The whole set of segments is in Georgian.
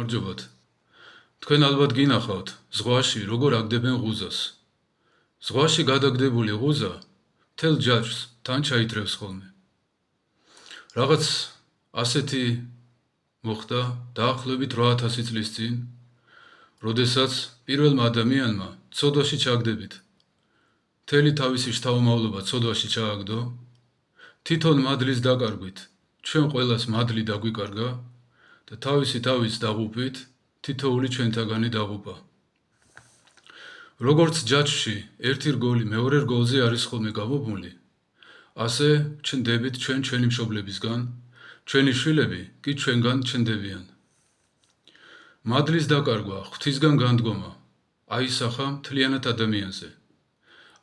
გამარჯობათ. თქვენ ალბათ გინახავთ, ზღვაში როგორ აგდებენ ღუზას. ზღვაში გადაგდებული ღუზა მთელ ჯაჭვს თან ჩაითრევს ხოლმე. რაღაც ასეთი მოხდა დაახლოებით 8000 წლის წინ, როდესაც პირველმა ადამიანმა ცოდვაში ჩაგდებით. მთელი თავისი შთამომავლობა ცოდვაში ჩააგდო, თვითონ მადლის დაკარგვით ჩვენ ყველას მადლი დაგვიკარგა და თავისი თავის დაღუპვით თითოეული ჩვენთაგანი დაღუპა. როგორც ჯაჭვში ერთი რგოლი მეორე რგოლზე არის ხოლმე გამობმული, ასე ჩნდებით ჩვენ ჩვენი მშობლებისგან, ჩვენი შვილები კი ჩვენგან ჩნდებიან. მადლის დაკარგვა, ღვთისგან განდგომა აისახა მთლიანად ადამიანზე,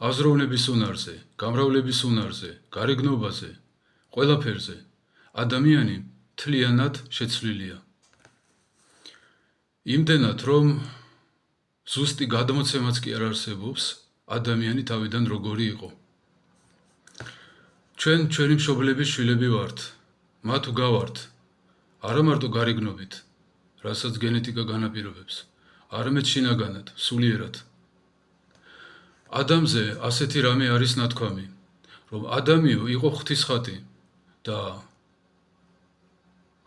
აზროვნების უნარზე, გამრავლების უნარზე, გარეგნობაზე, ყველაფერზე ადამიანი მთლიანად შეცვლილია. იმდენად, რომ ზუსტი გადმოცემაც კი არ არსებობს, ადამიანი თავიდან როგორი იყო. ჩვენ ჩვენი მშობლების შვილები ვართ, მათ ვგავართ, არა მარტო გარეგნობით, რასაც გენეტიკა განაპირობებს, არამედ შინაგანად, სულიერად. ადამიანზე ასეთი რამე არის ნათქვამი, რომ ადამიო იყო ღვთის ხატი და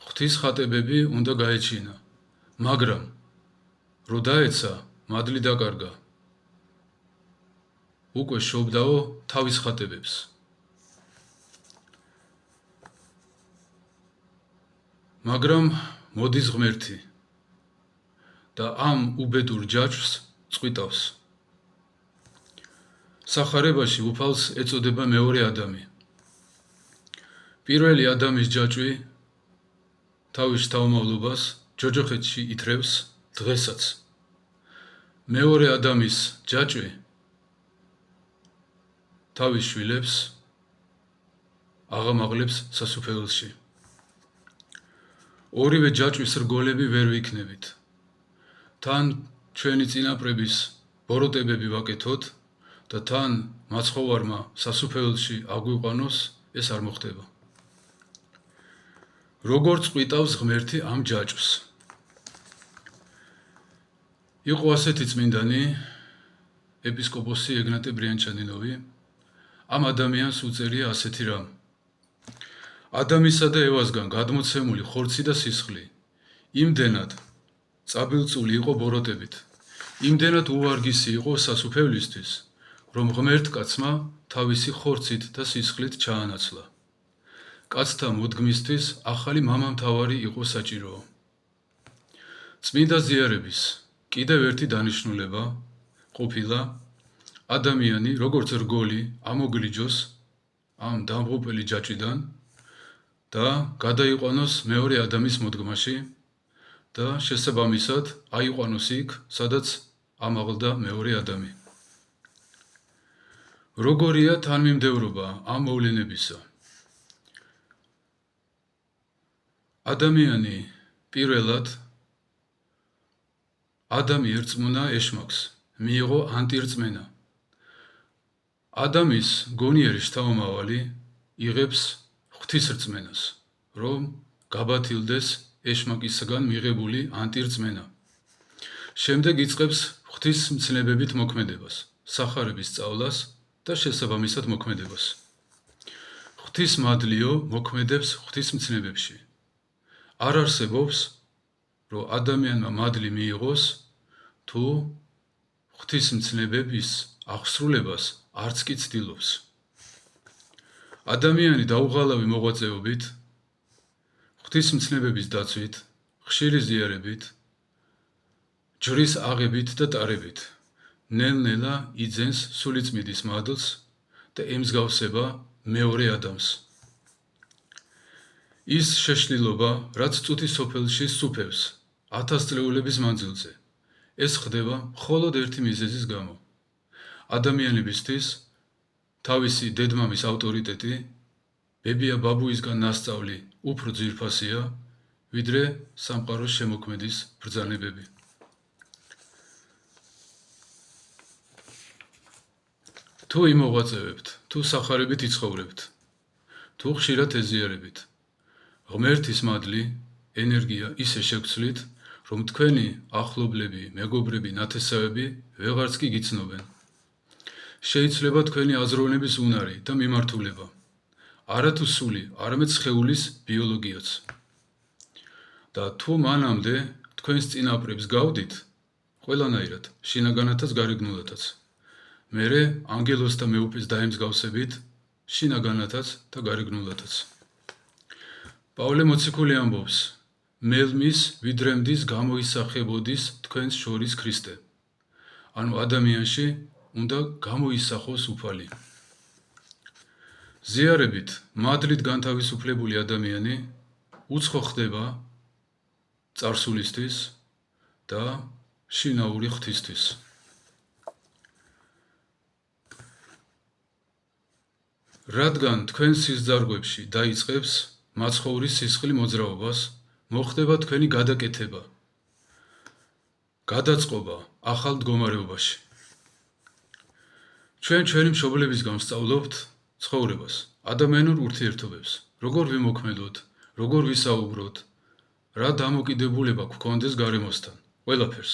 ღვთის ხატებები უნდა გაეჩინა, მაგრამ რო დაეცა, მადლი დაკარგა, უკვე შობდაო თავის ხატებებს. მაგრამ მოდის ღმერთი და ამ უბედურ ჯაჭვს წყვიტავს. სახარებაში უფალს ეწოდება მეორე ადამი. პირველი ადამის ჯაჭვი თავის შთამომავლობას ჯოჯოხეთში ითრევს დღესაც. მეორე ადამის ჯაჭვი თავის შვილებს აღამაღლებს სასუფეველში. ორივე ჯაჭვის რგოლები ვერ ვიქნებით. თან ჩვენი წინაპრების ბოროტებები ვაკეთოთ და თან მაცხოვარმა სასუფეველში აგვიყვანოს, ეს არ მოხდება. როგორ წყვიტავს ღმერთი ამ ჯაჭვს? იყო ასეთი წმინდანი, ეპისკოპოსი ეგნატე ბრიანჩანინოვი, ამ ადამიანს უწერია ასეთი რამ. ადამიანსა და ევასგან გადმოცემული ხორცი და სისხლი იმდენად წაბილწული იყო ბოროტებით, იმდენად უვარგისი იყო სასუფევლისთვის, რომ ღმერთ კაცმა თავისი ხორცით და სისხლით ჩაანაცვლა. კაცთა მოდგმისთვის ახალი მამამთავარი იყო საჭიროა. წმინდა ზიარების კიდევ ერთი დანიშნულება ყოფილა ადამიანი როგორც რგოლი ამოგლიჯოს ამ დამღუპელი ჯაჭვიდან და გადაიყვანოს მეორე ადამიანის მოდგმაში და შესაბამისად აიყვანოს იქ, სადაც ამაღლდა მეორე ადამი. როგორია თანმიმდევრობა ამ მოვლენებისა? ადამიანი პირველად ადამი ერწმუნა ეშმაკს, მიიღო ანტირწმენა. ადამის გონიერი შთამომავალი იღებს ღვთისრწმენას, რომ გაბათილდეს ეშმაკისგან მიღებული ანტირწმენა. შემდეგ იწყებს ღვთისმცნებებით მოქმედებას, სახარების სწავლას და შესაბამისად მოქმედებას. ღვთის მადლიო მოქმედებს ღვთისმცნებებში. არ არსებობს, რომ ადამიანმა მადლი მიიღოს, თუ ღვთისმცნებების აღსრულებას არც კი ცდილობს. ადამიანი დაუღალავი მოღვაწეობით, ღვთისმცნებების დაცვით, ხშირი ზიარებით, ჯვრის აღებით და ტარებით, ნელ-ნელა იძენს სულიწმიდის მადლს და ემსგავსება მეორე ადამიანს. ის შეშლილობა, რაც წუთის სოფელში სუფევს 1000 წლეულების მანძილზე, ეს ხდება მხოლოდ ერთი მიზეზის გამო. ადამიანებისთვის თავისი დედმამის ავტორიტეტი, ბებია ბაბუისგან ნასწავლი უფრო ძვირფასია, ვიდრე სამყაროს შემოქმედის ბრძანებები. თუ იმოღვაწევებთ, თუ სახარებით იცხოვრებთ, თუ ხშირად ეზიარებით, ღმერთის მადლი, ენერგია ისე შეგცვლით, რომ თქვენი ახლობლები, მეგობრები, ნათესავები ვეღარც კი გიცნობენ. შეიძლება თქვენი აზროვნების უნარი და მიმართულება, არათუ სული, არამედ სხეულის ბიოლოგიაც. და თუ მანამდე თქვენს წინაპრებს გავდით, ყველანაირად, შინაგანათაც გარეგნულათაც, მერე ანგელოს და მეუფეს დაემსგავსებით, შინაგანათაც და გარეგნულათაც. პავლე მოციქული ამბობს, მელმის ვიდრემდის გამოისახებოდის თქვენს შორის ქრისტე. ანუ ადამიანში უნდა გამოისახოს უფალი. ზიარებით მადლით განთავისუფლებული ადამიანი უცხო ხდება წარსულისთვის და შინაური ღვთისთვის. რადგან თქვენ სიზარგვებში დაიწყებს მაცხოვრის სისხლი მოძრაობას, მოხდება თქვენი გადაკეთება, გადაწყობა ახალ მდგომარეობაში. ჩვენ ჩვენი მშობლებისგან ვსწავლობთ ცხოვრებას, ადამიანურ ურთიერთობებს, როგორ ვიმოქმედოთ, როგორ ვისაუბროთ, რა დამოკიდებულება გვქონდეს გარემოსთან, ყველაფერს.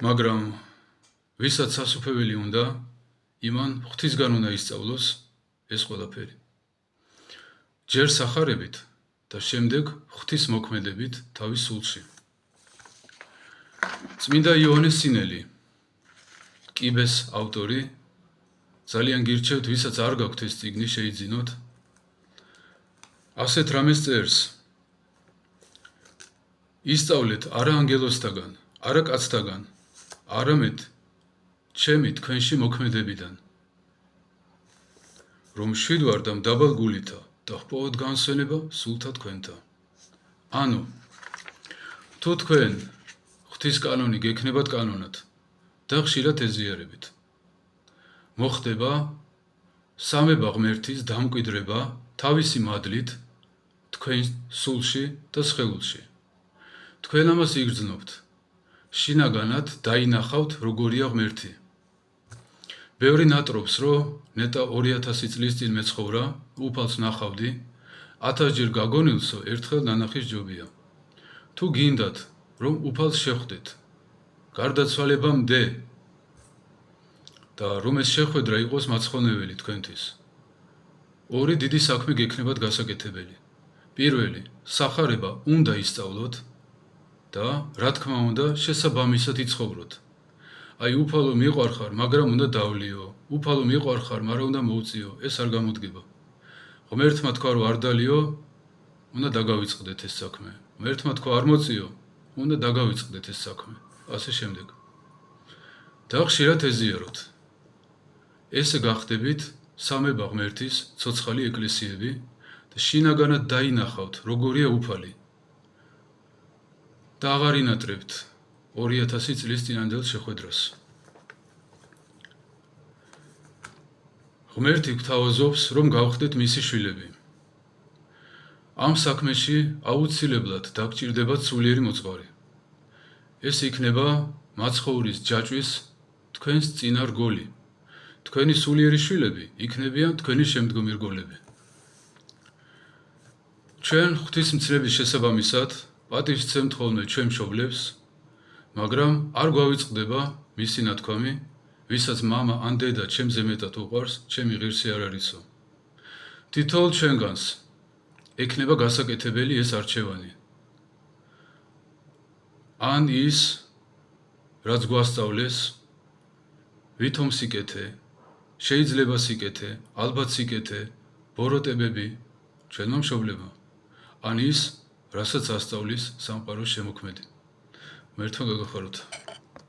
მაგრამ ვისაც სასუფეველი უნდა, იმან ღვთისგან უნდა ისწავლოს ეს ყველაფერი. ჯერ სახარებით და შემდეგ ღვთის მოქმედებით თავის სულში. წმინდა იოანეს სინელი, კიბეს ავტორი, ძალიან გირჩევთ, ვისაც არ გაქვთ ეს წიგნი, შეიძინოთ. ასეთ რამეს წერს. ისწავლეთ არა ანგელოსთაგან, არა კაცთაგან, არამედ ჩემი თქვენში მოქმედებიდან. რომ შვიდვარ და მდაბალ გულითა და ჰპოვოთ განსვენება სულთა თქვენთა. ანუ, თუ თქვენ ღვთის კანონი გექნებათ კანონად და ხშირად ეზიარებით, მოხდება სამება ღმერთის დამკვიდრება თავისი მადლით თქვენ სულში და სხეულში. თქვენ ამას იგრძნობთ, შინაგანად დაინახავთ როგორია ღმერთი. ბევრი ნატრობს, რომ ნეტა 2000 წლის წინ მეცხოვრა, უფალს ნახავდი, 1000 ჯერ გაგონილსო ერთხელ ნანახის ჯობია. თუ გინდათ, რომ უფალს შეხვდეთ, გარდაცვალება მდე და რომ ეს შეხვედრა იყოს მაცხოვნებელი თქვენთვის. ორი დიდი საქმე გექნებათ გასაკეთებელი. პირველი, სახარება უნდა ისწავლოთ და რა თქმა უნდა შესაბამისად იცხოვროთ. აი უფალო მიყვარხარ, მაგრამ უნდა დავლიო, უფალო მიყვარხარ, მაგრამ უნდა მოუწიო, ეს არ გამოდგება. ღმერთმა თქვა რომ არ დალიო, უნდა დაგავიწყდეთ ეს საქმე. ღმერთმა თქვა არ მოწიო, უნდა დაგავიწყდეთ ეს საქმე. ასე შემდეგ. და ხშირად ეზიაროთ. ესე გახდებით სამება ღმერთის ცოცხალი ეკლესიები და შინაგანად დაინახავთ როგორია უფალი. და აღარ ინატრებთ 2000 წლის წინანდელ შეხვედრას. ღმერთი გვთავაზობს, რომ გავხდეთ მისი შვილები. ამ საქმეში აუცილებლად დაგჭირდებათ სულიერი მოწყარი. ეს იქნება მაცხოვრის ჯაჭვის თქვენს წინარ რგოლი. თქვენი სულიერი შვილები იქნებიან თქვენი შემდგომი რგოლები. ჩვენ ღვთისმცნების შესაბამისად პატივს ვცემთ ხოლმე ჩვენ მშობლებს, მაგრამ არ გვავიწყდება მისი ნათქვამი, ვისაც მამა ან დედა ჩემზე მეტად უყვარს, ჩემი ღირსი არ არისო. თითოეულ ჩვენგანს ექნება გასაკეთებელი ეს არჩევანი. ან ის, რაც გვასწავლეს, ვითომ სიკეთე, შეიძლება სიკეთე, ალბათ სიკეთე, ბოროტებები ჩვენმა მშობლებმა. ან ის, რასაც ასწავლის სამყაროს შემოქმედი. ღმერთმა გაგახაროთ.